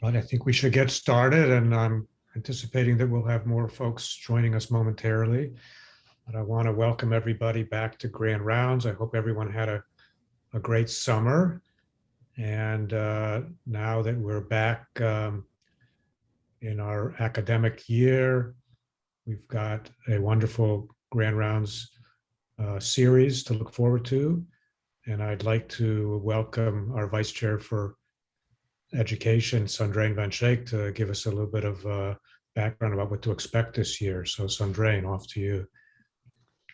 But I think we should get started, and I'm anticipating that we'll have more folks joining us momentarily. But I want to welcome everybody back to Grand Rounds. I hope everyone had a great summer. And now that we're back in our academic year, we've got a wonderful Grand Rounds series to look forward to. And I'd like to welcome our Vice Chair for Education, Sandrain Van Schaik, to give us a little bit of background about what to expect this year. So Sandrain, off to you.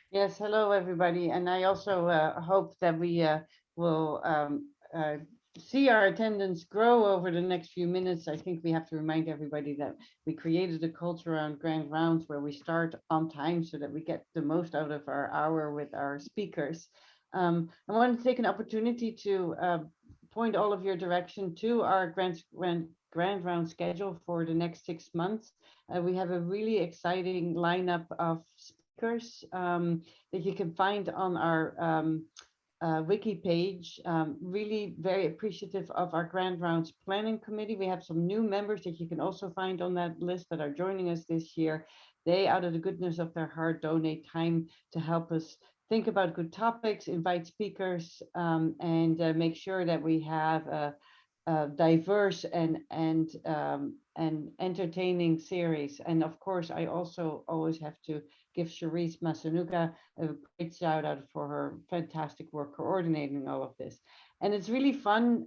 Yes, hello everybody. And I also hope that we will see our attendance grow over the next few minutes. I think we have to remind everybody that we created a culture around Grand Rounds where we start on time so that we get the most out of our hour with our speakers. I want to take an opportunity to point all of your direction to our Grand Round schedule for the next 6 months. We have a really exciting lineup of speakers that you can find on our wiki page. Really very appreciative of our Grand Rounds Planning Committee. We have some new members that you can also find on that list that are joining us this year. They, out of the goodness of their heart, donate time to help us think about good topics, invite speakers, and make sure that we have a diverse and entertaining series. And of course, I also always have to give Cherise Masanuga a great shout out for her fantastic work coordinating all of this. And it's really fun.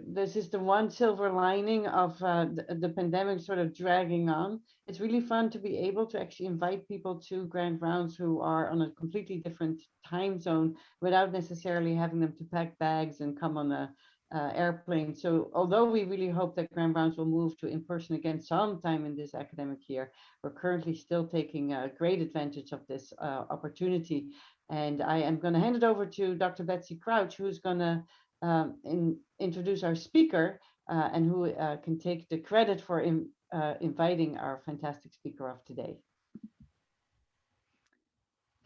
This is the one silver lining of the pandemic sort of dragging on. It's really fun to be able to actually invite people to Grand Rounds who are on a completely different time zone without necessarily having them to pack bags and come on a airplane. So although we really hope that Grand Rounds will move to in-person again sometime in this academic year, we're currently still taking great advantage of this opportunity. And I am going to hand it over to Dr. Betsy Crouch, who's going to introduce our speaker and who can take the credit for inviting our fantastic speaker of today.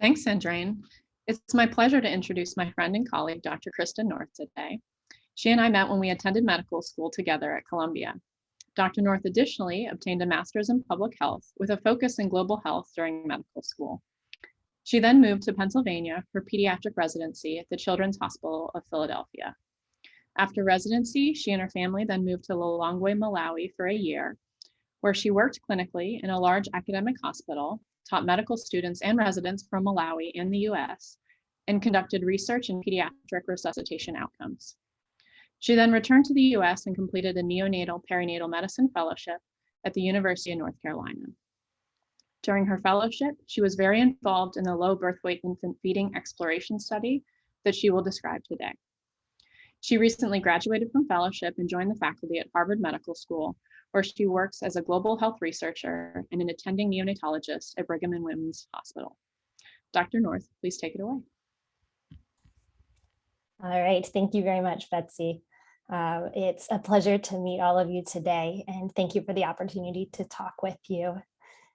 Thanks, Sandrain. It's my pleasure to introduce my friend and colleague, Dr. Kristen North, today. She and I met when we attended medical school together at Columbia. Dr. North additionally obtained a master's in public health with a focus in global health during medical school. She then moved to Pennsylvania for pediatric residency at the Children's Hospital of Philadelphia. After residency, she and her family then moved to Lilongwe, Malawi for a year, where she worked clinically in a large academic hospital, taught medical students and residents from Malawi and the US, and conducted research in pediatric resuscitation outcomes. She then returned to the US and completed a neonatal perinatal medicine fellowship at the University of North Carolina. During her fellowship, she was very involved in the low birth weight infant feeding exploration study that she will describe today. She recently graduated from fellowship and joined the faculty at Harvard Medical School, where she works as a global health researcher and an attending neonatologist at Brigham and Women's Hospital. Dr. North, please take it away. All right, thank you very much, Betsy. It's a pleasure to meet all of you today, and thank you for the opportunity to talk with you.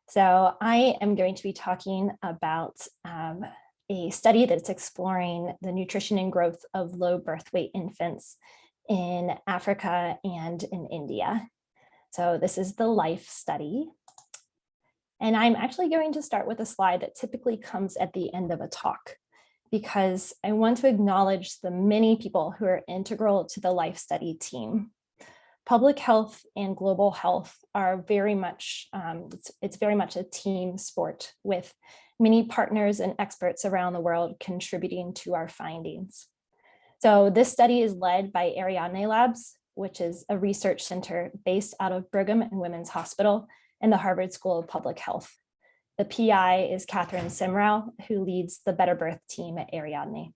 So I am going to be talking about a study that's exploring the nutrition and growth of low birth weight infants in Africa and in India. So this is the LIFE study. And I'm actually going to start with a slide that typically comes at the end of a talk, because I want to acknowledge the many people who are integral to the LIFE study team. Public health and global health are very much, it's very much a team sport with many partners and experts around the world contributing to our findings. So this study is led by Ariadne Labs, which is a research center based out of Brigham and Women's Hospital and the Harvard School of Public Health. The PI is Catherine Simrau, who leads the Better Birth team at Ariadne.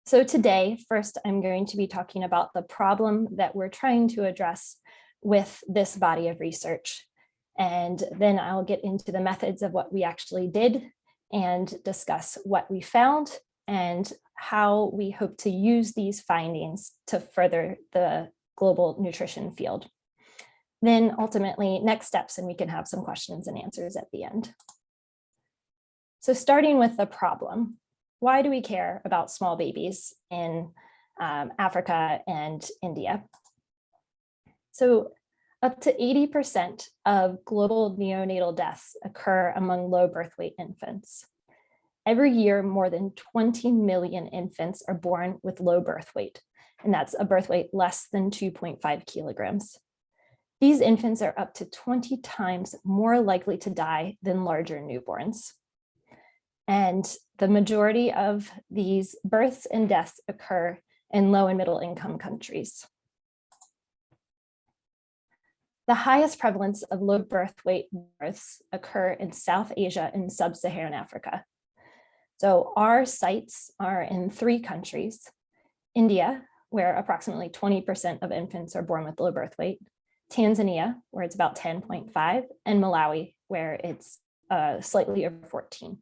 So today, first, I'm going to be talking about the problem that we're trying to address with this body of research. And then I'll get into the methods of what we actually did and discuss what we found and how we hope to use these findings to further the global nutrition field. Then ultimately next steps, and we can have some questions and answers at the end. So starting with the problem, why do we care about small babies in Africa, and India. So up to 80% of global neonatal deaths occur among low birth weight infants. Every year, more than 20 million infants are born with low birth weight, and that's a birth weight less than 2.5 kilograms. These infants are up to 20 times more likely to die than larger newborns. And the majority of these births and deaths occur in low and middle income countries. The highest prevalence of low birth weight births occur in South Asia and Sub-Saharan Africa. So our sites are in 3 countries: India, where approximately 20% of infants are born with low birth weight; Tanzania, where it's about 10.5, and Malawi, where it's slightly over 14.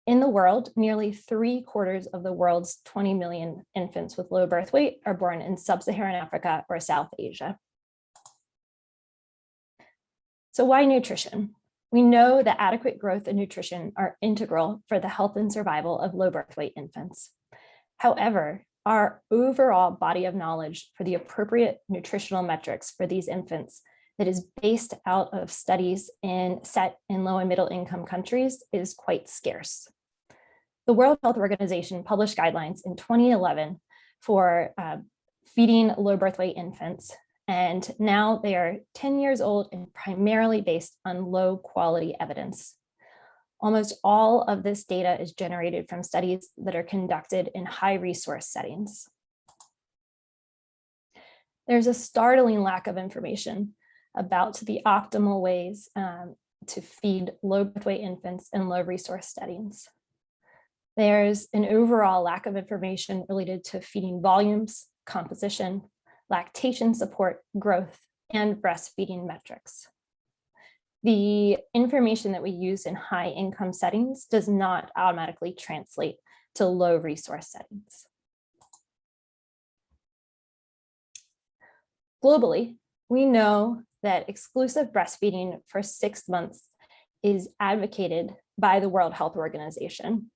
In the world, nearly 3/4 of the world's 20 million infants with low birth weight are born in Sub-Saharan Africa or South Asia. So why nutrition? We know that adequate growth and nutrition are integral for the health and survival of low birth weight infants. However, our overall body of knowledge for the appropriate nutritional metrics for these infants that is based out of studies set in low and middle income countries is quite scarce. The World Health Organization published guidelines in 2011 for feeding low birth weight infants, and now they are 10 years old and primarily based on low quality evidence. Almost all of this data is generated from studies that are conducted in high resource settings. There's a startling lack of information about the optimal ways to feed low birth weight infants in low resource settings. There's an overall lack of information related to feeding volumes, composition, lactation support, growth, and breastfeeding metrics. The information that we use in high income settings does not automatically translate to low resource settings. Globally, we know that exclusive breastfeeding for 6 months is advocated by the World Health Organization.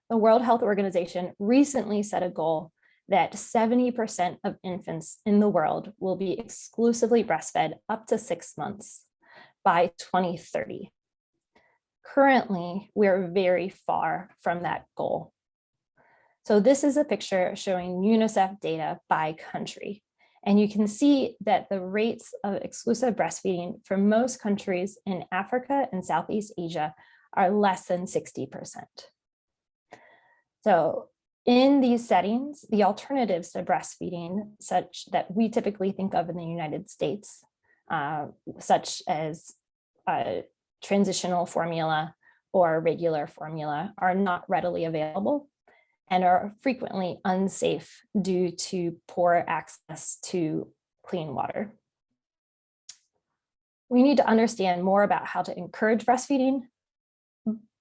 The World Health Organization recently set a goal that 70% of infants in the world will be exclusively breastfed up to 6 months by 2030. Currently, we're very far from that goal. So this is a picture showing UNICEF data by country. And you can see that the rates of exclusive breastfeeding for most countries in Africa and Southeast Asia are less than 60%. So in these settings, the alternatives to breastfeeding, such that we typically think of in the United States, such as transitional formula or regular formula, are not readily available and are frequently unsafe due to poor access to clean water. We need to understand more about how to encourage breastfeeding,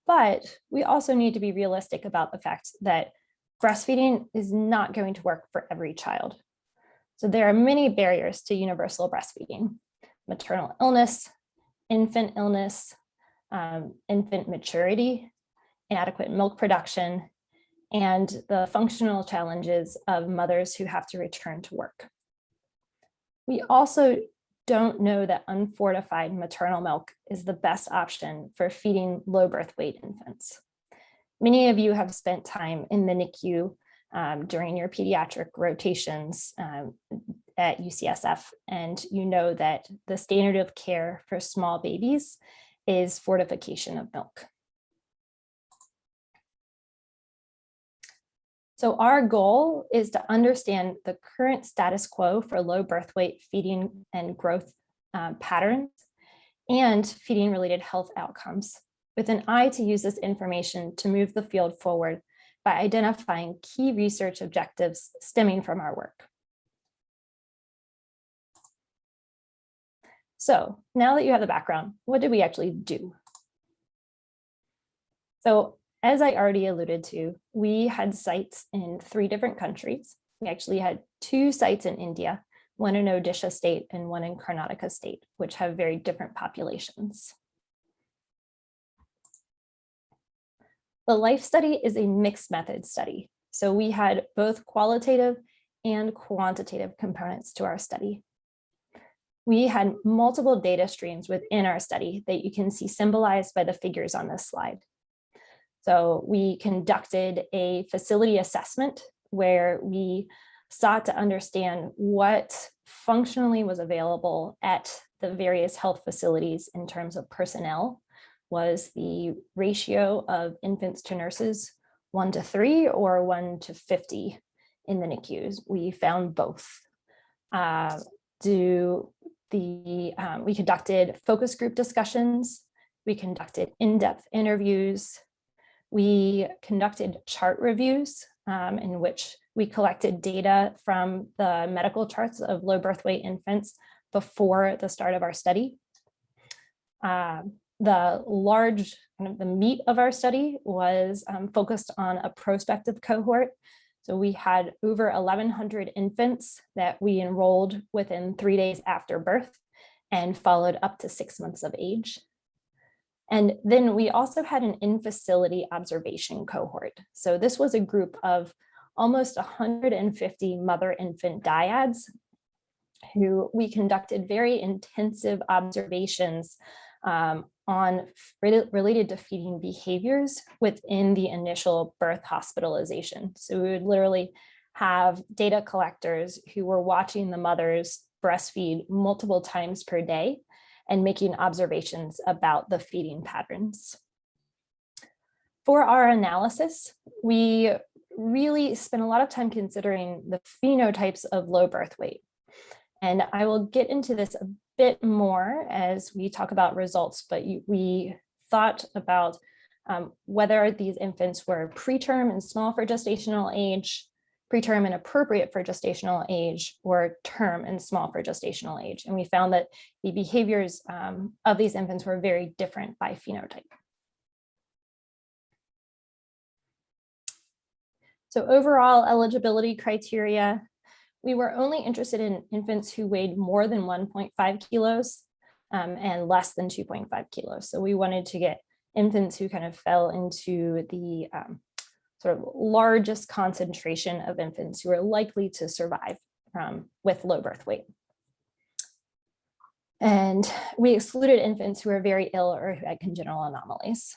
but we also need to be realistic about the fact that breastfeeding is not going to work for every child. So there are many barriers to universal breastfeeding: maternal illness, infant illness, infant maturity, inadequate milk production, and the functional challenges of mothers who have to return to work. We also don't know that unfortified maternal milk is the best option for feeding low birth weight infants. Many of you have spent time in the NICU during your pediatric rotations at UCSF, and you know that the standard of care for small babies is fortification of milk. So our goal is to understand the current status quo for low birth weight feeding and growth patterns and feeding related health outcomes, with an eye to use this information to move the field forward by identifying key research objectives stemming from our work. So now that you have the background, what did we actually do? So as I already alluded to, we had sites in 3 different countries. We actually had 2 sites in India, one in Odisha state and one in Karnataka state, which have very different populations. The LIFE study is a mixed method study. So we had both qualitative and quantitative components to our study. We had multiple data streams within our study that you can see symbolized by the figures on this slide. So we conducted a facility assessment where we sought to understand what functionally was available at the various health facilities in terms of personnel. Was the ratio of infants to nurses 1:3 or 1:50 in the NICUs? We found both. We conducted focus group discussions. We conducted in-depth interviews. We conducted chart reviews in which we collected data from the medical charts of low birth weight infants before the start of our study. The meat of our study was focused on a prospective cohort. So we had over 1,100 infants that we enrolled within 3 days after birth and followed up to 6 months of age. And then we also had an in-facility observation cohort. So this was a group of almost 150 mother-infant dyads who we conducted very intensive observations related to feeding behaviors within the initial birth hospitalization. So we would literally have data collectors who were watching the mothers breastfeed multiple times per day and making observations about the feeding patterns. For our analysis, we really spent a lot of time considering the phenotypes of low birth weight. And I will get into this a bit more as we talk about results, but we thought about whether these infants were preterm and small for gestational age, preterm and appropriate for gestational age, or term and small for gestational age. And we found that the behaviors of these infants were very different by phenotype. So overall eligibility criteria, we were only interested in infants who weighed more than 1.5 kilos and less than 2.5 kilos. So we wanted to get infants who kind of fell into the sort of largest concentration of infants who are likely to survive with low birth weight. And we excluded infants who were very ill or who had congenital anomalies.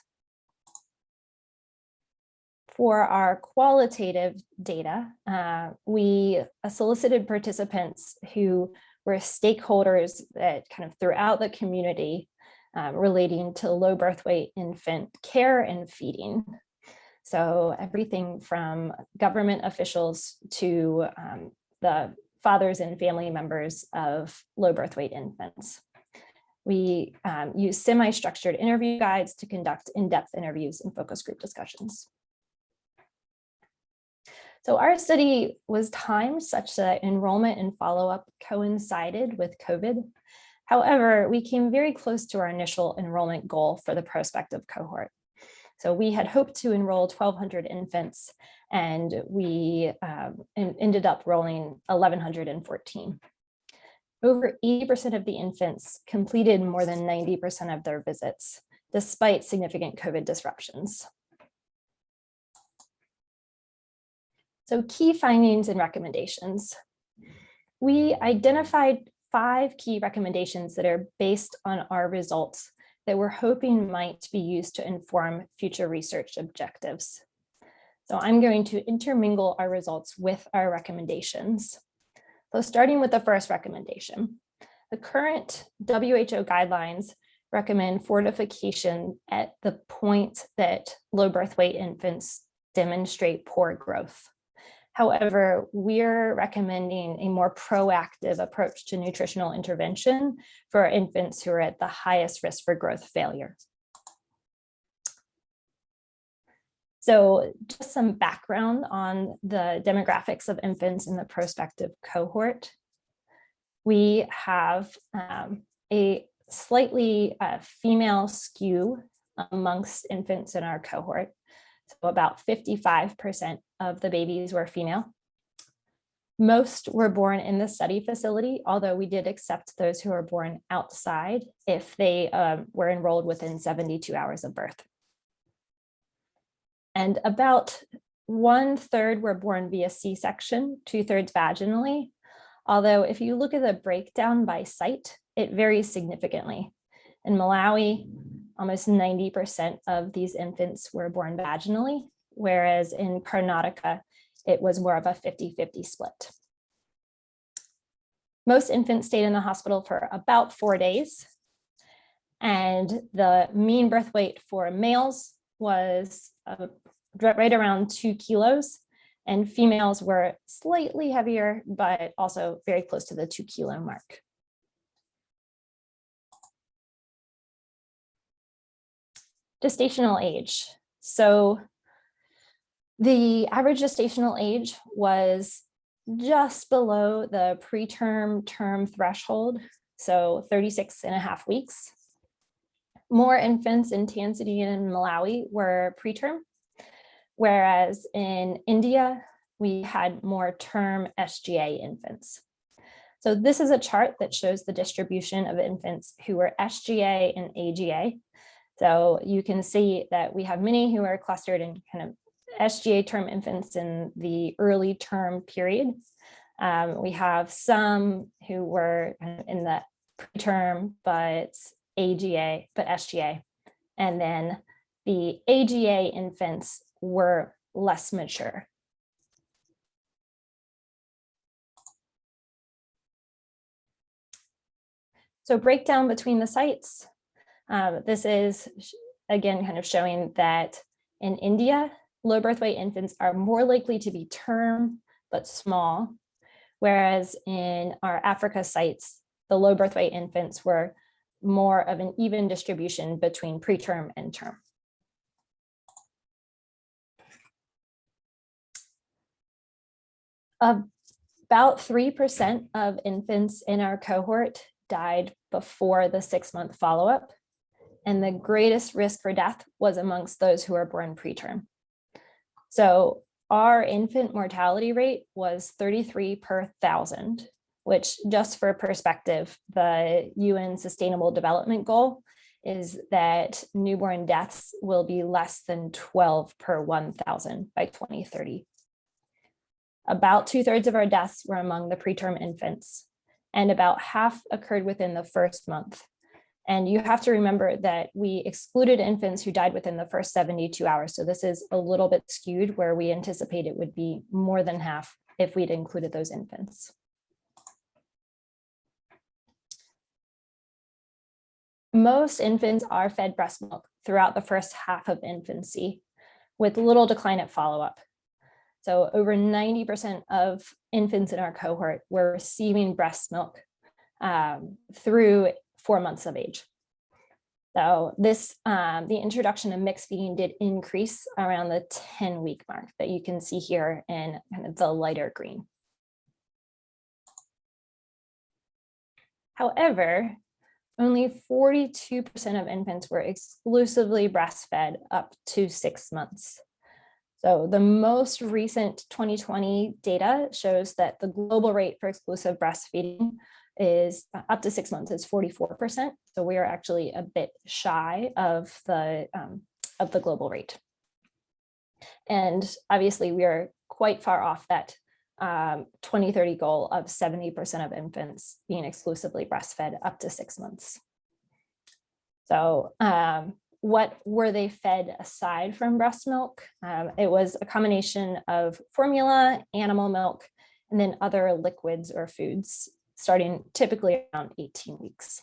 For our qualitative data, we solicited participants who were stakeholders that kind of throughout the community relating to low birth weight infant care and feeding. So everything from government officials to the fathers and family members of low birth weight infants. We use semi-structured interview guides to conduct in-depth interviews and focus group discussions. So our study was timed such that enrollment and follow-up coincided with COVID. However, we came very close to our initial enrollment goal for the prospective cohort. So we had hoped to enroll 1,200 infants, and we ended up enrolling 1,114. Over 80% of the infants completed more than 90% of their visits, despite significant COVID disruptions. So key findings and recommendations. We identified 5 key recommendations that are based on our results that we're hoping might be used to inform future research objectives. So I'm going to intermingle our results with our recommendations. So starting with the first recommendation, the current WHO guidelines recommend fortification at the point that low birth weight infants demonstrate poor growth. However, we're recommending a more proactive approach to nutritional intervention for infants who are at the highest risk for growth failure. So just some background on the demographics of infants in the prospective cohort. We have a slightly female skew amongst infants in our cohort. So about 55% of the babies were female. Most were born in the study facility, although we did accept those who were born outside if they were enrolled within 72 hours of birth. And about 1/3 were born via C-section, 2/3 vaginally. Although if you look at the breakdown by site, it varies significantly. In Malawi, almost 90% of these infants were born vaginally, whereas in Karnataka, it was more of a 50-50 split. Most infants stayed in the hospital for about 4 days. And the mean birth weight for males was right around 2 kilos, and females were slightly heavier, but also very close to the 2 kilo mark. Gestational age. So the average gestational age was just below the preterm term threshold, so 36.5 weeks. More infants in Tanzania and Malawi were preterm, whereas in India, we had more term SGA infants. So this is a chart that shows the distribution of infants who were SGA and AGA. So you can see that we have many who are clustered in kind of SGA term infants in the early term period. We have some who were in the preterm, but SGA. And then the AGA infants were less mature. So breakdown between the sites. This is, again, kind of showing that in India, low birth weight infants are more likely to be term, but small, whereas in our Africa sites, the low birth weight infants were more of an even distribution between preterm and term. About 3% of infants in our cohort died before the 6-month follow-up, and the greatest risk for death was amongst those who were born preterm. So our infant mortality rate was 33 per 1,000, which, just for perspective, the UN Sustainable Development Goal is that newborn deaths will be less than 12 per 1,000 by 2030. About 2/3 of our deaths were among the preterm infants, and about half occurred within the first month. And you have to remember that we excluded infants who died within the first 72 hours. So this is a little bit skewed, where we anticipate it would be more than half if we'd included those infants. Most infants are fed breast milk throughout the first half of infancy, with little decline at follow-up. So over 90% of infants in our cohort were receiving breast milk through 4 months of age. So this, the introduction of mixed feeding did increase around the 10-week mark that you can see here in kind of the lighter green. However, only 42% of infants were exclusively breastfed up to 6 months. So the most recent 2020 data shows that the global rate for exclusive breastfeeding is up to 6 months is 44%. So we are actually a bit shy of the global rate. And obviously we are quite far off that 2030 goal of 70% of infants being exclusively breastfed up to 6 months. So what were they fed aside from breast milk? It was a combination of formula, animal milk, and then other liquids or foods, starting typically around 18 weeks.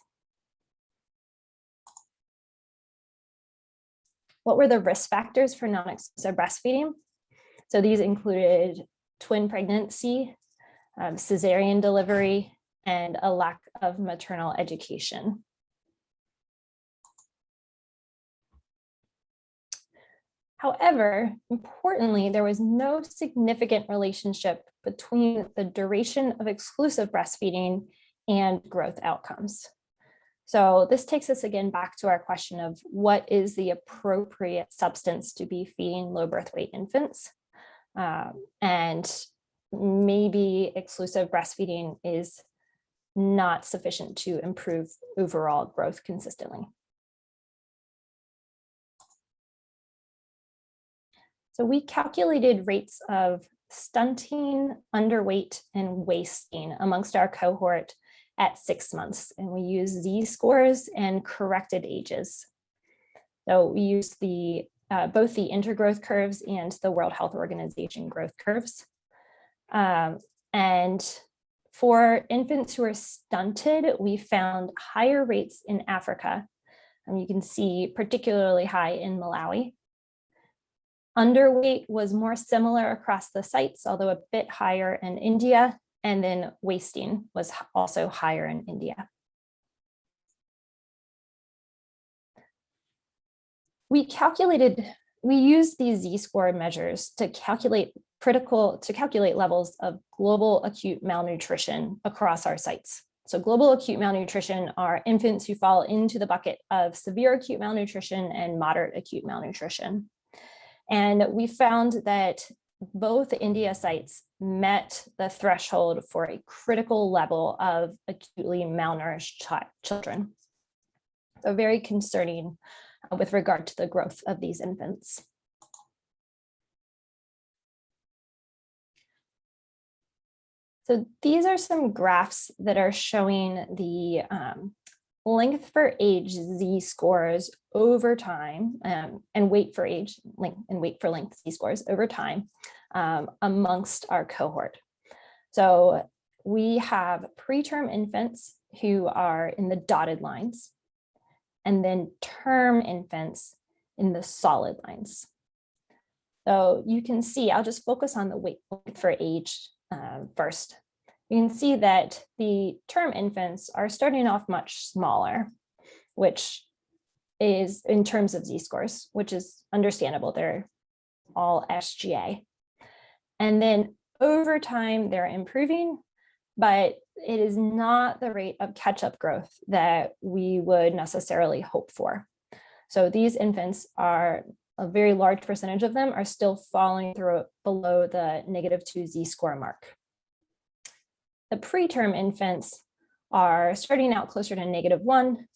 What were the risk factors for non-exclusive breastfeeding? So these included twin pregnancy, cesarean delivery, and a lack of maternal education. However, importantly, there was no significant relationship between the duration of exclusive breastfeeding and growth outcomes. So this takes us again back to our question of what is the appropriate substance to be feeding low birth weight infants? And maybe exclusive breastfeeding is not sufficient to improve overall growth consistently. So we calculated rates of stunting, underweight, and wasting amongst our cohort at 6 months. And we used z-scores and corrected ages. So we used both the intergrowth curves and the World Health Organization growth curves. And for infants who are stunted, we found higher rates in Africa. You can see particularly high in Malawi. Underweight was more similar across the sites, although a bit higher in India, and then wasting was also higher in India. We used these z-score measures to calculate levels of global acute malnutrition across our sites. So global acute malnutrition are infants who fall into the bucket of severe acute malnutrition and moderate acute malnutrition. And we found that both India sites met the threshold for a critical level of acutely malnourished children. So very concerning with regard to the growth of these infants. So these are some graphs that are showing the length for age z-scores over time, and weight for age and weight for length z-scores over time amongst our cohort. So we have preterm infants who are in the dotted lines, and then term infants in the solid lines. So you can see, I'll just focus on the weight for age first. You can see that the term infants are starting off much smaller, which is in terms of z-scores, which is understandable. They're all SGA. And then over time, they're improving, but it is not the rate of catch-up growth that we would necessarily hope for. So these infants are, a very large percentage of them are still falling through below the -2 z-score mark. The preterm infants are starting out closer to -1,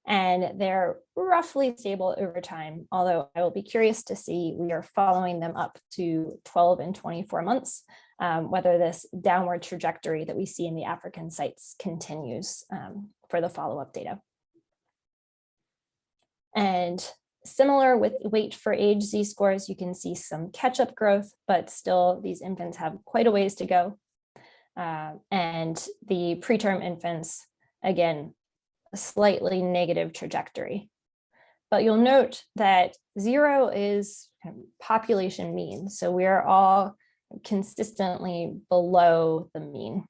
and they're roughly stable over time, although I will be curious to see, we are following them up to 12 and 24 months, whether this downward trajectory that we see in the African sites continues for the follow-up data. And similar with weight for age z-scores, you can see some catch-up growth, but still these infants have quite a ways to go. And the preterm infants, again, a slightly negative trajectory. But you'll note that 0 is population mean. So we are all consistently below the mean.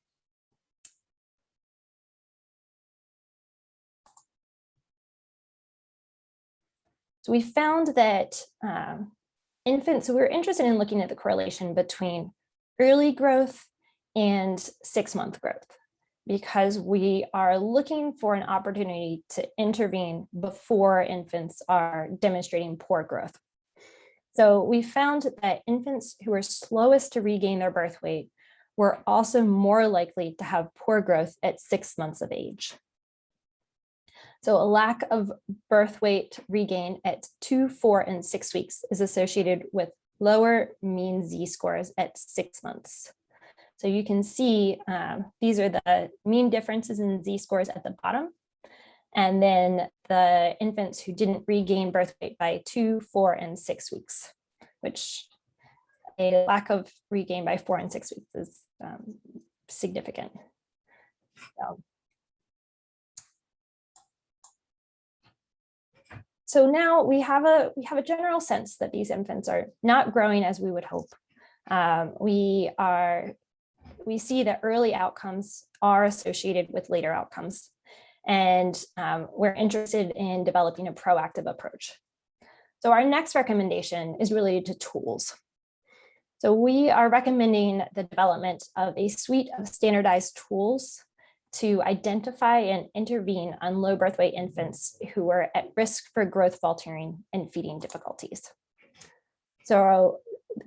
So we found that infants, so we were interested in looking at the correlation between early growth and 6-month growth, because we are looking for an opportunity to intervene before infants are demonstrating poor growth. So we found that infants who were slowest to regain their birth weight were also more likely to have poor growth at 6 months of age. So a lack of birth weight regain at 2, 4, and 6 weeks is associated with lower mean z-scores at 6 months. So you can see these are the mean differences in z-scores at the bottom, and then the infants who didn't regain birth weight by 2, 4, and 6 weeks, which a lack of regain by 4 and 6 weeks is significant. So now we have a general sense that these infants are not growing as we would hope. We see that early outcomes are associated with later outcomes, and we're interested in developing a proactive approach. So our next recommendation is related to tools. So we are recommending the development of a suite of standardized tools to identify and intervene on low birth weight infants who are at risk for growth faltering and feeding difficulties. So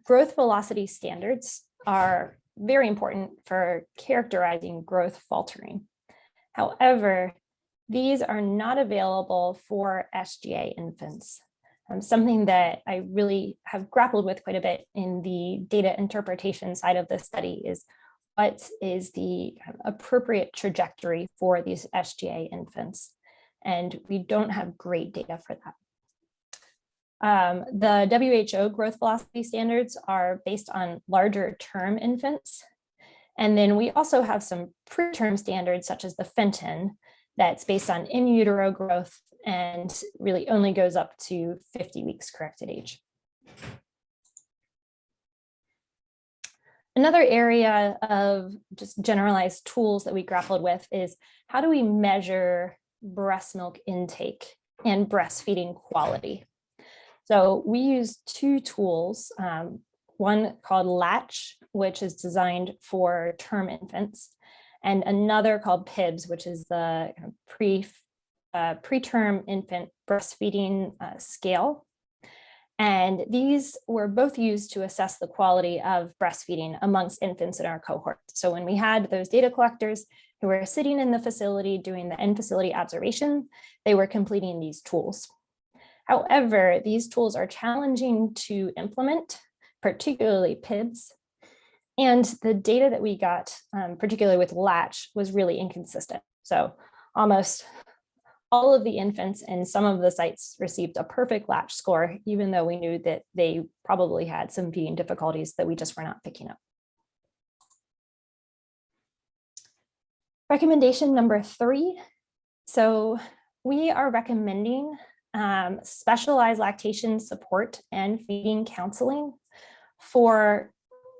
growth velocity standards are very important for characterizing growth faltering. However, these are not available for SGA infants. Something that I really have grappled with quite a bit in the data interpretation side of the study is what is the appropriate trajectory for these SGA infants? And we don't have great data for that. The WHO growth velocity standards are based on larger term infants. And then we also have some preterm standards such as the Fenton that's based on in utero growth and really only goes up to 50 weeks corrected age. Another area of just generalized tools that we grappled with is how do we measure breast milk intake and breastfeeding quality? So we use two tools, one called Latch, which is designed for term infants, and another called PIBS, which is the preterm infant breastfeeding scale. And these were both used to assess the quality of breastfeeding amongst infants in our cohort. So when we had those data collectors who were sitting in the facility doing the in-facility observation, they were completing these tools. However, these tools are challenging to implement, particularly PIBS. And the data that we got, particularly with Latch, was really inconsistent. So almost all of the infants in some of the sites received a perfect Latch score, even though we knew that they probably had some feeding difficulties that we just were not picking up. Recommendation number 3. So we are recommending specialized lactation support and feeding counseling for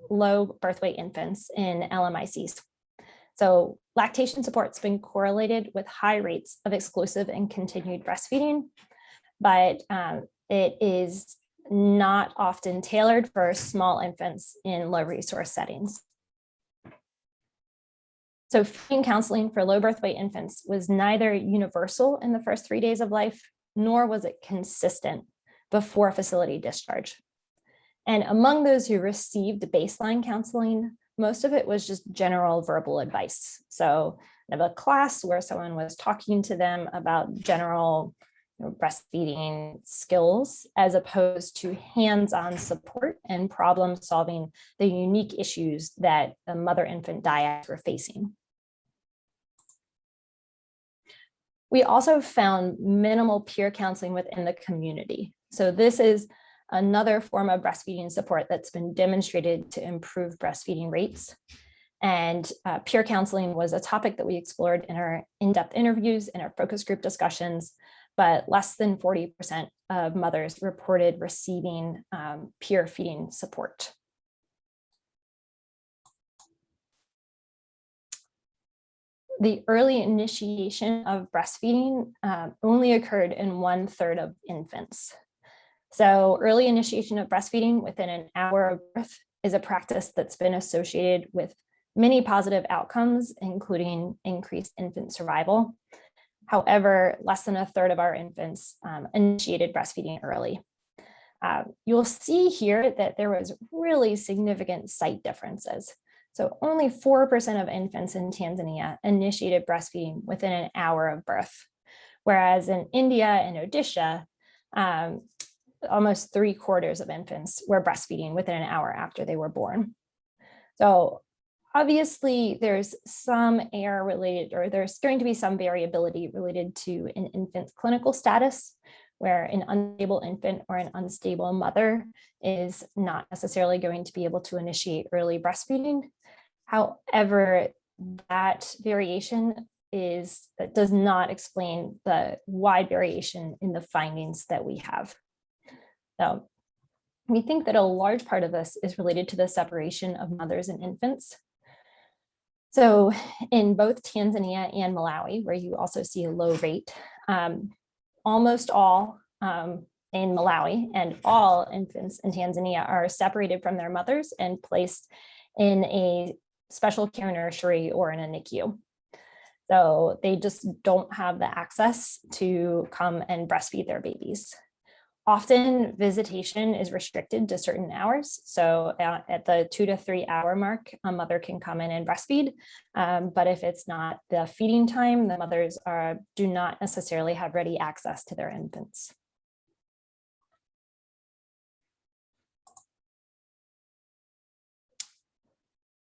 low birth weight infants in LMICs. So lactation support's been correlated with high rates of exclusive and continued breastfeeding, but it is not often tailored for small infants in low resource settings. So feeding counseling for low birth weight infants was neither universal in the first 3 days of life, nor was it consistent before facility discharge. And among those who received baseline counseling, most of it was just general verbal advice. So I have a class where someone was talking to them about general breastfeeding skills, as opposed to hands-on support and problem solving the unique issues that the mother-infant dyads were facing. We also found minimal peer counseling within the community. So this is another form of breastfeeding support that's been demonstrated to improve breastfeeding rates. And peer counseling was a topic that we explored in our in-depth interviews and our focus group discussions, but less than 40% of mothers reported receiving peer feeding support. The early initiation of breastfeeding only occurred in 1/3 of infants. So early initiation of breastfeeding within an hour of birth is a practice that's been associated with many positive outcomes, including increased infant survival. However, less than 1/3 of our infants initiated breastfeeding early. You'll see here that there was really significant site differences. So only 4% of infants in Tanzania initiated breastfeeding within an hour of birth, whereas in India and Odisha, almost 3/4 of infants were breastfeeding within an hour after they were born. So obviously there's some error related, or there's going to be some variability related to an infant's clinical status, where an unstable infant or an unstable mother is not necessarily going to be able to initiate early breastfeeding. However, that variation does not explain the wide variation in the findings that we have. So we think that a large part of this is related to the separation of mothers and infants. So in both Tanzania and Malawi, where you also see a low rate, almost all in Malawi and all infants in Tanzania are separated from their mothers and placed in a special care nursery or in a NICU. So they just don't have the access to come and breastfeed their babies. Often visitation is restricted to certain hours. So at the 2 to 3 hour mark, a mother can come in and breastfeed. But if it's not the feeding time, the mothers do not necessarily have ready access to their infants.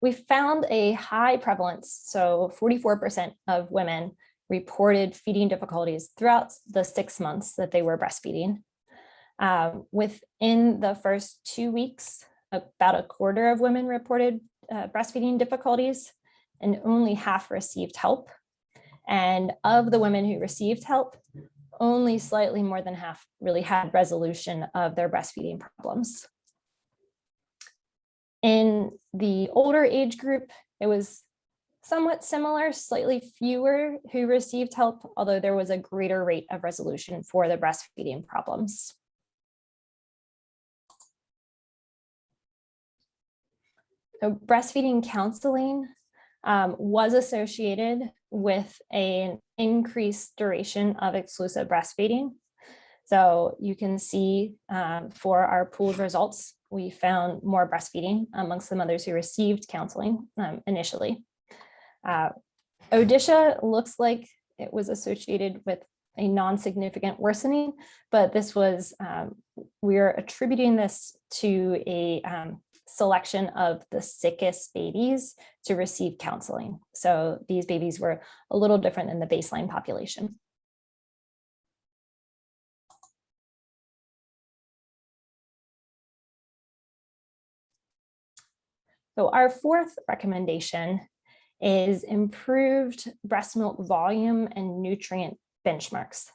we found a high prevalence. So 44% of women reported feeding difficulties throughout the 6 months that they were breastfeeding. Within the first 2 weeks, about a quarter of women reported breastfeeding difficulties, and only half received help. And of the women who received help, only slightly more than half really had resolution of their breastfeeding problems. In the older age group, it was somewhat similar, slightly fewer who received help, although there was a greater rate of resolution for the breastfeeding problems. So breastfeeding counseling was associated with an increased duration of exclusive breastfeeding. So you can see for our pooled results, we found more breastfeeding amongst the mothers who received counseling initially. ODISHA looks like it was associated with a non-significant worsening, but this was, we're attributing this to a selection of the sickest babies to receive counseling. So these babies were a little different than the baseline population. So our fourth recommendation is improved breast milk volume and nutrient benchmarks.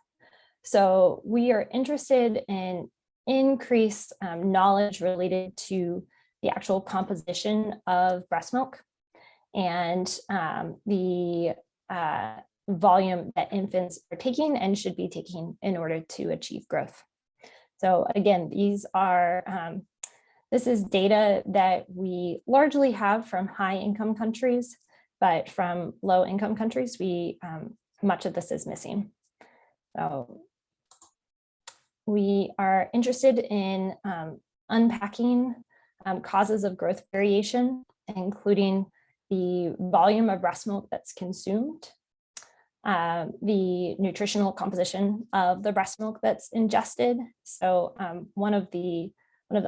So we are interested in increased knowledge related to the actual composition of breast milk and the volume that infants are taking and should be taking in order to achieve growth. So again, these are, this is data that we largely have from high income countries, but from low income countries, much of this is missing. So we are interested in unpacking causes of growth variation, including the volume of breast milk that's consumed, the nutritional composition of the breast milk that's ingested. So one of the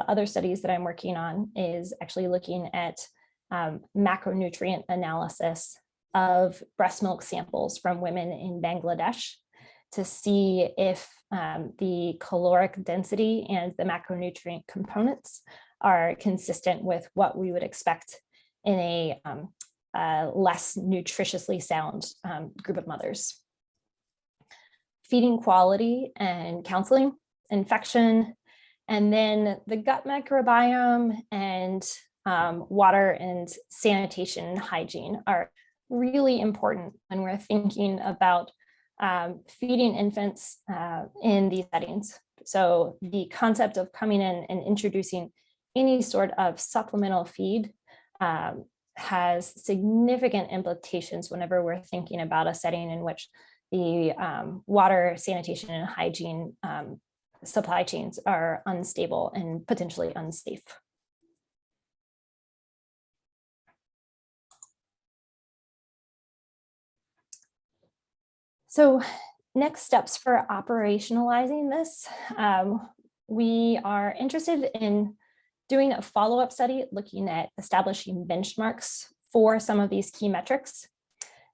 other studies that I'm working on is actually looking at macronutrient analysis of breast milk samples from women in Bangladesh to see if the caloric density and the macronutrient components are consistent with what we would expect in a less nutritiously sound group of mothers. Feeding quality and counseling, infection, and then the gut microbiome and water and sanitation and hygiene are really important when we're thinking about feeding infants in these settings. So the concept of coming in and introducing any sort of supplemental feed has significant implications whenever we're thinking about a setting in which the water, sanitation, and hygiene supply chains are unstable and potentially unsafe. So next steps for operationalizing this, we are interested in doing a follow-up study looking at establishing benchmarks for some of these key metrics,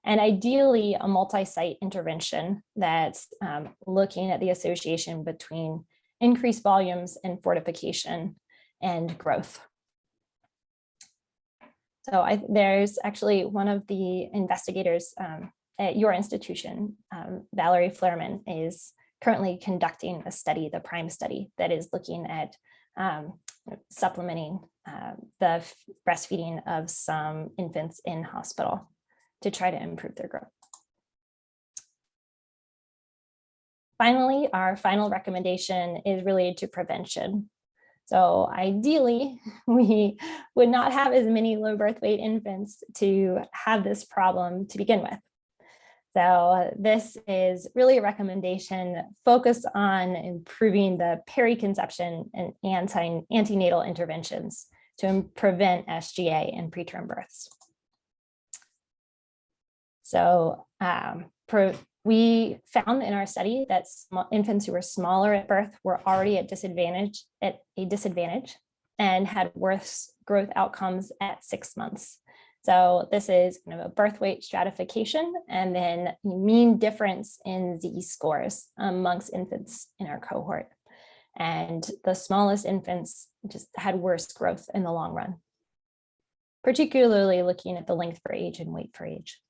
and ideally a multi-site intervention that's looking at the association between increased volumes and fortification and growth. So there's actually one of the investigators at your institution, Valerie Flerman, is currently conducting a study, the PRIME study, that is looking at supplementing the breastfeeding of some infants in hospital to try to improve their growth. Finally, our final recommendation is related to prevention. So ideally, we would not have as many low birth weight infants to have this problem to begin with. So this is really a recommendation focused on improving the periconception and antenatal interventions to prevent SGA and preterm births. So we found in our study that infants who were smaller at birth were already at a disadvantage and had worse growth outcomes at 6 months. So this is kind of a birth weight stratification and then mean difference in z-scores amongst infants in our cohort. And the smallest infants just had worse growth in the long run, particularly looking at the length for age and weight for age.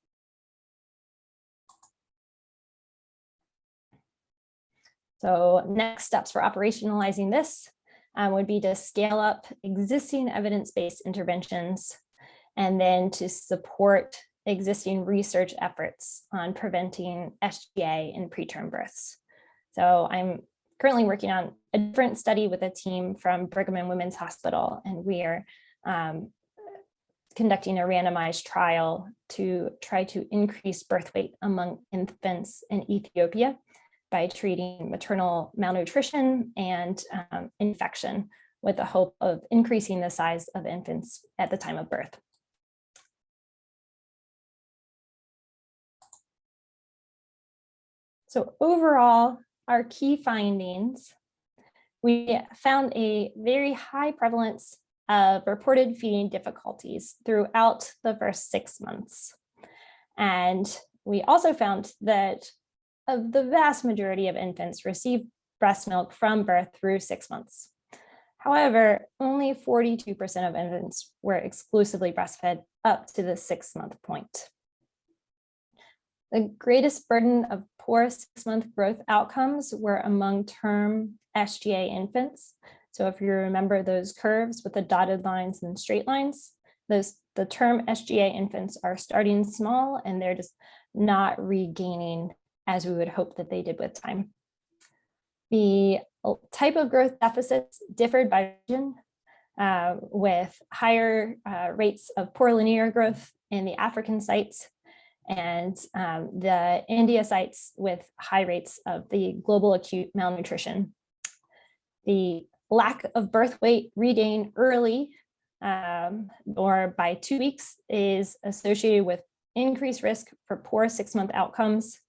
So next steps for operationalizing this would be to scale up existing evidence-based interventions and then to support existing research efforts on preventing SGA in preterm births. So I'm currently working on a different study with a team from Brigham and Women's Hospital, and we are conducting a randomized trial to try to increase birth weight among infants in Ethiopia by treating maternal malnutrition and infection with the hope of increasing the size of infants at the time of birth. So overall, our key findings, we found a very high prevalence of reported feeding difficulties throughout the first 6 months. And we also found that of the vast majority of infants receive breast milk from birth through 6 months. However, only 42% of infants were exclusively breastfed up to the 6-month point. The greatest burden of poor 6-month growth outcomes were among term SGA infants. So if you remember those curves with the dotted lines and straight lines, the term SGA infants are starting small and they're just not regaining as we would hope that they did with time. The type of growth deficits differed by region, with higher rates of poor linear growth in the African sites and the India sites with high rates of the global acute malnutrition. The lack of birth weight regain early or by 2 weeks is associated with increased risk for poor 6-month outcomes.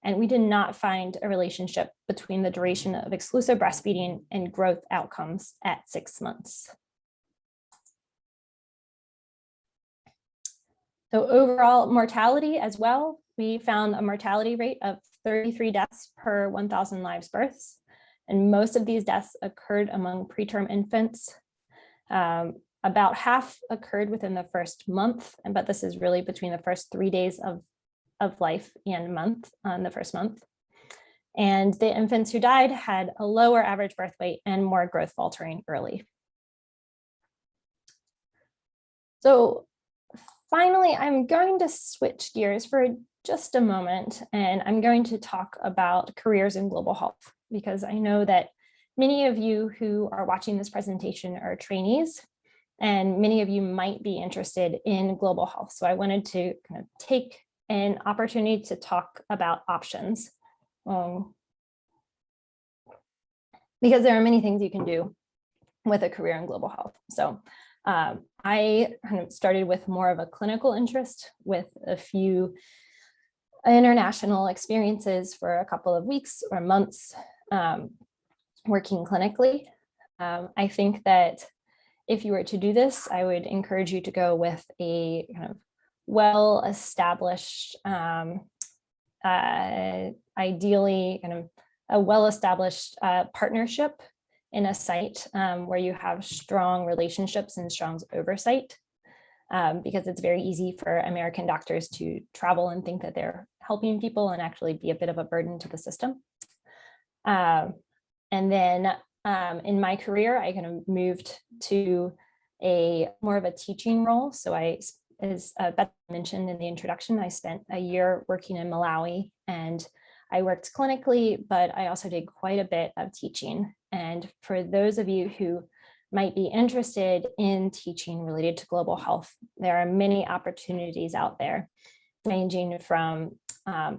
And we did not find a relationship between the duration of exclusive breastfeeding and growth outcomes at 6 months. So overall mortality as well, we found a mortality rate of 33 deaths per 1,000 live births. And most of these deaths occurred among preterm infants. About half occurred within the first month, but this is really between the first 3 days of life and month on the first month. And the infants who died had a lower average birth weight and more growth faltering early. So finally, I'm going to switch gears for just a moment, and I'm going to talk about careers in global health, because I know that many of you who are watching this presentation are trainees, and many of you might be interested in global health. So I wanted to kind of take an opportunity to talk about options, because there are many things you can do with a career in global health. So I kind of started with more of a clinical interest with a few international experiences for a couple of weeks or months working clinically. I think that if you were to do this, I would encourage you to go with a kind of well-established, ideally kind of a well-established partnership in a site where you have strong relationships and strong oversight, because it's very easy for American doctors to travel and think that they're helping people and actually be a bit of a burden to the system. And then in my career, I kind of moved to a more of a teaching role. So as Beth mentioned in the introduction, I spent a year working in Malawi, and I worked clinically, but I also did quite a bit of teaching. And for those of you who might be interested in teaching related to global health, there are many opportunities out there, ranging from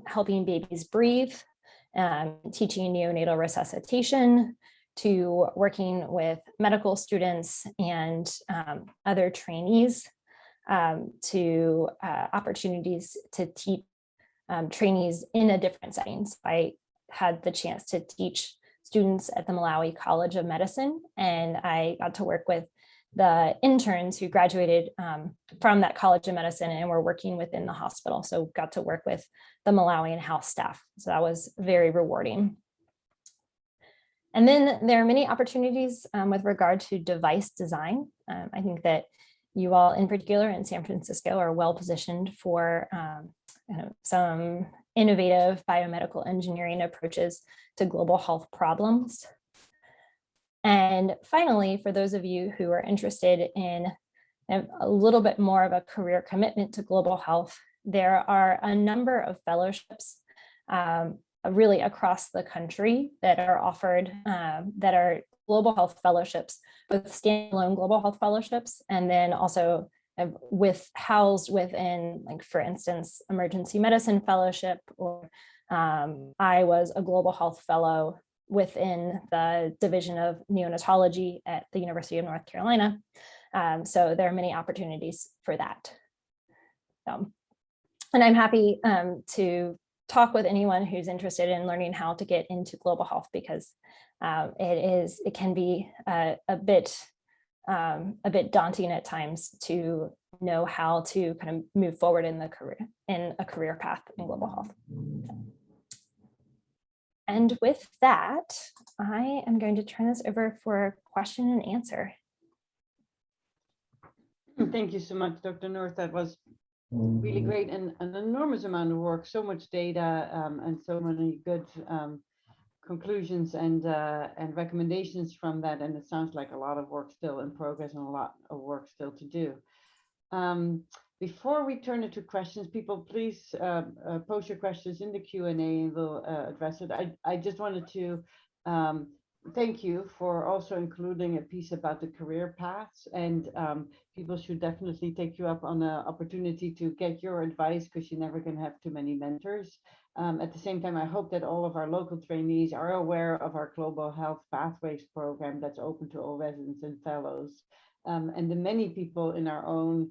helping babies breathe, teaching neonatal resuscitation, to working with medical students and other trainees, to opportunities to teach trainees in a different settings. I had the chance to teach students at the Malawi College of Medicine, and I got to work with the interns who graduated from that College of Medicine and were working within the hospital. So got to work with the Malawian health staff. So that was very rewarding. And then there are many opportunities with regard to device design. I think that you all in particular in San Francisco are well positioned for some innovative biomedical engineering approaches to global health problems. And finally, for those of you who are interested in a little bit more of a career commitment to global health, there are a number of fellowships really across the country that are offered, that are global health fellowships, with standalone global health fellowships, and then also housed within, like, for instance, emergency medicine fellowship, or I was a global health fellow within the division of neonatology at the University of North Carolina. So there are many opportunities for that. And I'm happy to talk with anyone who's interested in learning how to get into global health, because it can be a bit daunting at times to know how to kind of move forward in a career path in global health. And with that, I am going to turn this over for question and answer. Thank you so much, Dr. North. That was really great, and an enormous amount of work, so much data, and so many good conclusions and recommendations from that. And it sounds like a lot of work still in progress and a lot of work still to do. Before we turn it to questions, people, please post your questions in the Q&A and we'll address it. I just wanted to thank you for also including a piece about the career paths, and people should definitely take you up on the opportunity to get your advice, because you're never going to have too many mentors. At the same time, I hope that all of our local trainees are aware of our Global Health Pathways program that's open to all residents and fellows, and the many people in our own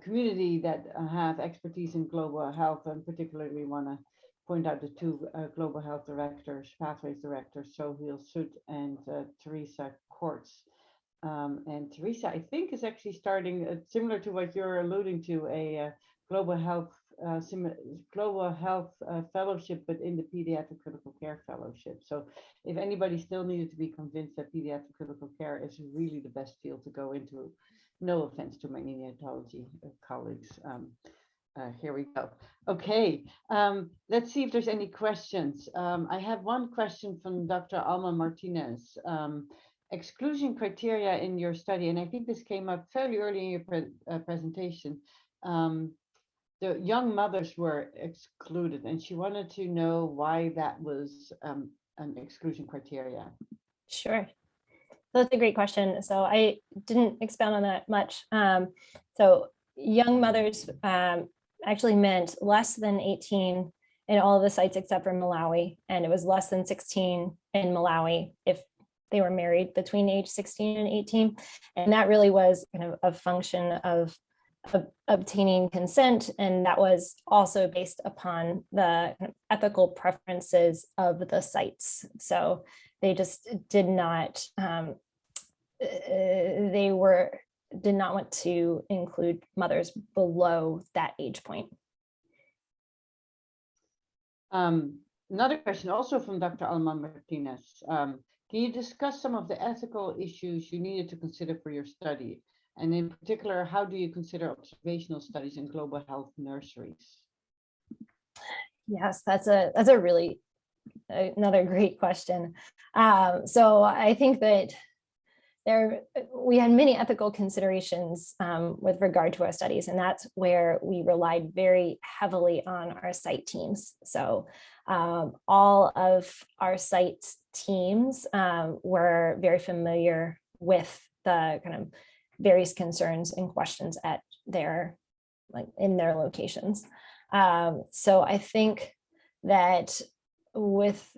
community that have expertise in global health, and particularly want to point out the two global health directors, pathways directors, Sohail Sood and Teresa Kortz. And Teresa, I think, is actually starting, similar to what you're alluding to, a global health fellowship, but in the pediatric critical care fellowship. So if anybody still needed to be convinced that pediatric critical care is really the best field to go into, no offense to my neonatology colleagues, here we go. Okay, let's see if there's any questions. I have one question from Dr. Alma Martinez. Exclusion criteria in your study, and I think this came up fairly early in your presentation. The young mothers were excluded, and she wanted to know why that was an exclusion criteria. Sure. That's a great question. So I didn't expound on that much. So young mothers actually meant less than 18 in all of the sites except for Malawi, and it was less than 16 in Malawi if they were married between age 16 and 18. And that really was kind of a function of obtaining consent, and that was also based upon the ethical preferences of the sites. So they just did not did not want to include mothers below that age point. Another question also from Dr. Alma Martinez. Can you discuss some of the ethical issues you needed to consider for your study? And in particular, how do you consider observational studies in global health nurseries? Yes, that's a really another great question. So I think that we had many ethical considerations with regard to our studies, and that's where we relied very heavily on our site teams. So all of our site teams were very familiar with the kind of various concerns and questions at in their locations. So I think that with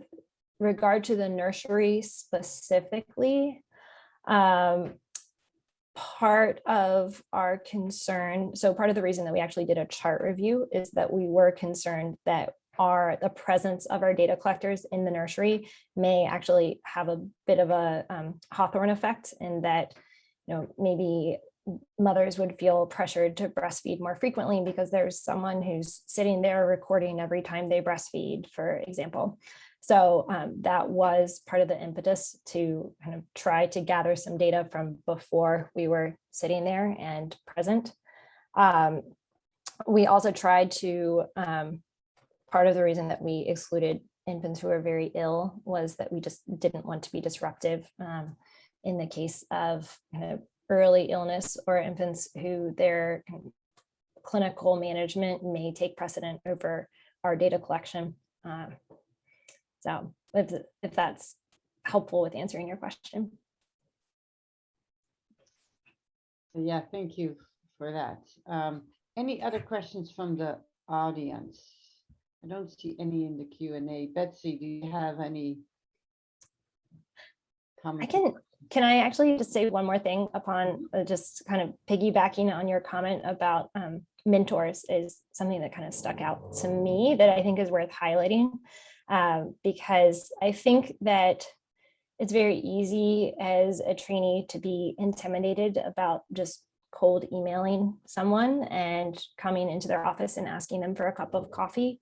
regard to the nursery specifically, part of our concern, so part of the reason that we actually did a chart review is that we were concerned that the presence of our data collectors in the nursery may actually have a bit of a Hawthorne effect, in that maybe mothers would feel pressured to breastfeed more frequently because there's someone who's sitting there recording every time they breastfeed, for example. So that was part of the impetus to kind of try to gather some data from before we were sitting there and present. We also tried to, part of the reason that we excluded infants who are very ill was that we just didn't want to be disruptive in the case of early illness or infants who their clinical management may take precedent over our data collection. So if that's helpful with answering your question. Yeah, thank you for that. Any other questions from the audience? I don't see any in the Q&A. Betsy, do you have any comments? Can I actually just say one more thing upon just kind of piggybacking on your comment about mentors is something that kind of stuck out to me that I think is worth highlighting, because I think that it's very easy as a trainee to be intimidated about just cold emailing someone and coming into their office and asking them for a cup of coffee.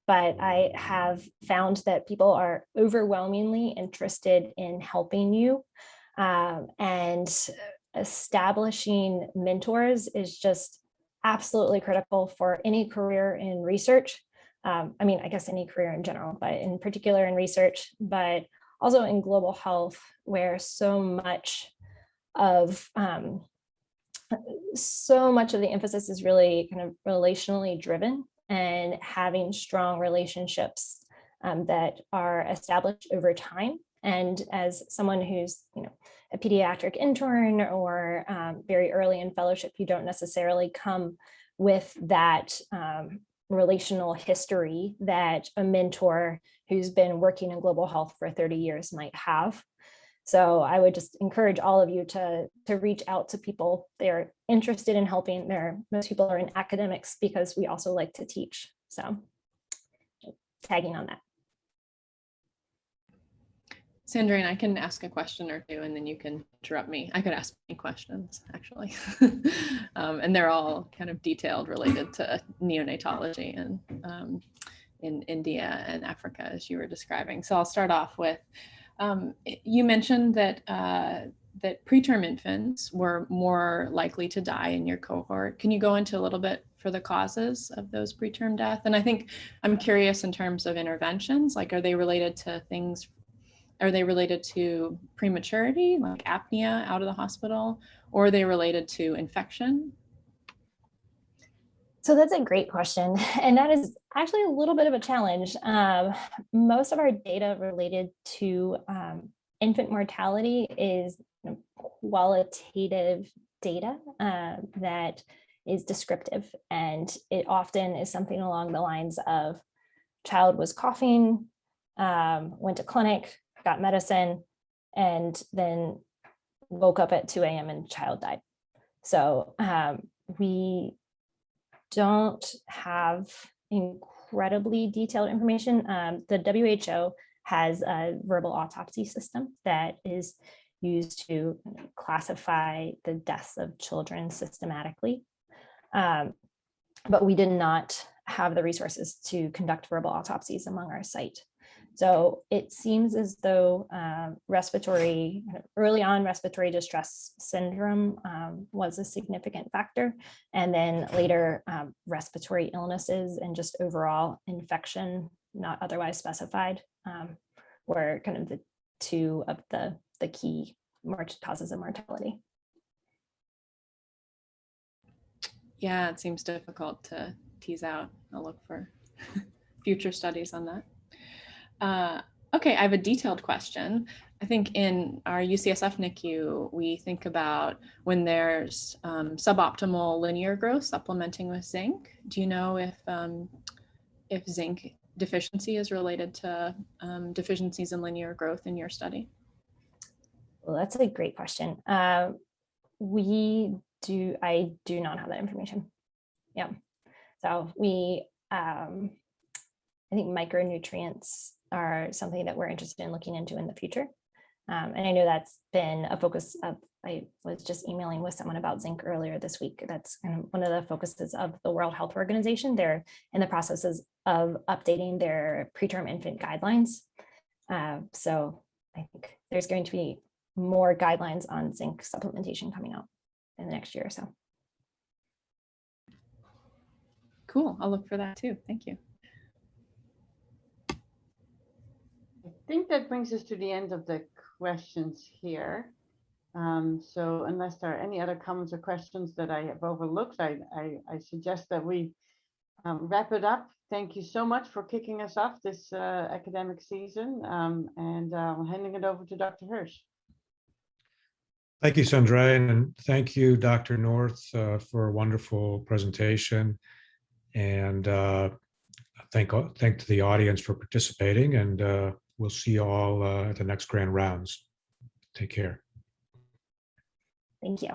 But I have found that people are overwhelmingly interested in helping you. And establishing mentors is just absolutely critical for any career in research. I mean, I guess any career in general, but in particular in research, but also in global health, where so much of the emphasis is really kind of relationally driven, and having strong relationships that are established over time. And as someone who's, a pediatric intern or very early in fellowship, you don't necessarily come with that relational history that a mentor who's been working in global health for 30 years might have. So I would just encourage all of you to reach out to people. They're interested in helping. Most people are in academics because we also like to teach. So tagging on that. Sandrine, I can ask a question or two and then you can interrupt me. I could ask any questions actually. And they're all kind of detailed related to neonatology and in India and Africa, as you were describing. So I'll start off with, you mentioned that that preterm infants were more likely to die in your cohort. Can you go into a little bit for the causes of those preterm death? And I think I'm curious in terms of interventions, like are they related to things, are they related to prematurity, like apnea out of the hospital, or are they related to infection? So that's a great question. And that is actually a little bit of a challenge. Most of our data related to infant mortality is qualitative data that is descriptive. And it often is something along the lines of child was coughing, went to clinic, got medicine, and then woke up at 2 a.m. and child died. So we don't have incredibly detailed information. The WHO has a verbal autopsy system that is used to classify the deaths of children systematically. But we did not have the resources to conduct verbal autopsies among our site. So it seems as though early on respiratory distress syndrome was a significant factor. And then later respiratory illnesses and just overall infection, not otherwise specified, were kind of the two of the key causes of mortality. Yeah, it seems difficult to tease out. I'll look for future studies on that. Okay, I have a detailed question. I think in our UCSF NICU, we think about when there's suboptimal linear growth supplementing with zinc. Do you know if zinc deficiency is related to deficiencies in linear growth in your study? Well, that's a great question. I do not have that information. Yeah. So I think micronutrients are something that we're interested in looking into in the future. And I know that's been a focus of I was just emailing with someone about zinc earlier this week. That's kind of one of the focuses of the World Health Organization. They're in the processes of updating their preterm infant guidelines. So I think there's going to be more guidelines on zinc supplementation coming out in the next year or so. Cool. I'll look for that too. Thank you. I think that brings us to the end of the questions here. So unless there are any other comments or questions that I have overlooked, I suggest that we wrap it up. Thank you so much for kicking us off this academic season, and handing it over to Dr. Hirsch. Thank you, Sandra, and thank you, Dr. North, for a wonderful presentation. And thank to the audience for participating, and we'll see you all at the next grand rounds. Take care. Thank you.